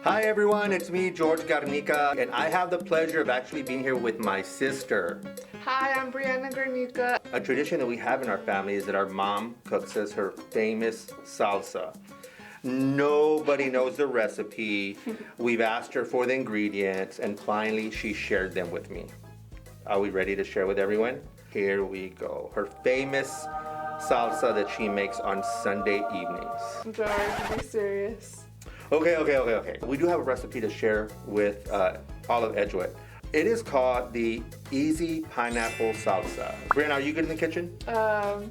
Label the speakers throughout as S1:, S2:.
S1: Hi everyone, it's me, George Garnica, and I have the pleasure of actually being here with my sister.
S2: Hi, I'm Brianna Garnica.
S1: A tradition that we have in our family is that our mom cooks us her famous salsa. Nobody knows the recipe. We've asked her for the ingredients, and finally she shared them with me. Are we ready to share with everyone? Here we go. Her famous salsa that she makes on Sunday evenings.
S2: George, be serious.
S1: Okay. We do have a recipe to share with Olive Edgewood. It is called the Easy Pineapple Salsa. Brianna, are you good in the kitchen?
S2: No.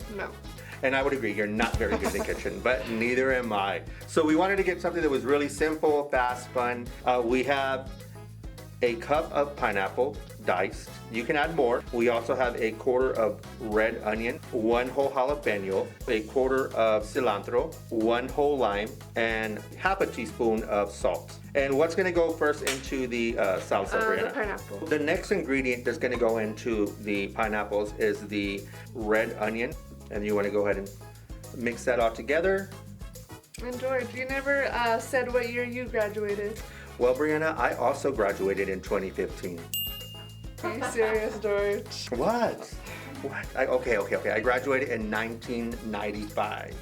S1: And I would agree, you're not very good in the kitchen, but neither am I. So we wanted to get something that was really simple, fast, fun. We have a cup of pineapple, diced. You can add more. We also have a quarter of red onion, 1 whole jalapeno, a quarter of cilantro, 1 whole lime, and half a teaspoon of salt. And what's gonna go first into the salsa, Brianna?
S2: The pineapple.
S1: The next ingredient that's gonna go into the pineapples is the red onion. And you wanna go ahead and mix that all together.
S2: And George, you never said what year you graduated.
S1: Well, Brianna, I also graduated in 2015.
S2: Are you serious, George?
S1: What? Okay. I graduated in 1995.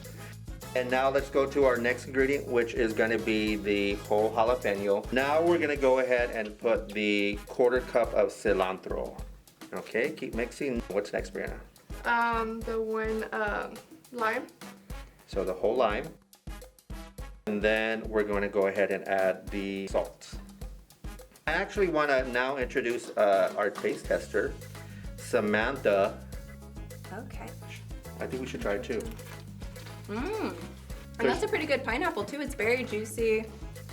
S1: And now let's go to our next ingredient, which is gonna be the whole jalapeno. Now we're gonna go ahead and put the quarter cup of cilantro. Okay, keep mixing. What's next, Brianna?
S2: The one, lime.
S1: So the whole lime. And then we're going to go ahead and add the salt. I actually want to now introduce our taste tester, Samantha.
S3: Okay.
S1: I think we should try it too.
S3: And that's a pretty good pineapple too. It's very juicy,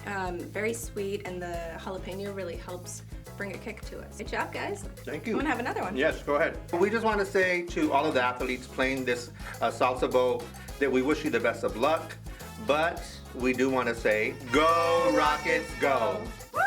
S3: very sweet, and the jalapeno really helps bring a kick to us. Good job, guys.
S1: Thank you.
S3: I'm gonna have another one.
S1: Yes, go ahead. We just want to say to all of the athletes playing this salsa bowl that we wish you the best of luck, but we do want to say, go Rockets, go!
S3: Woo!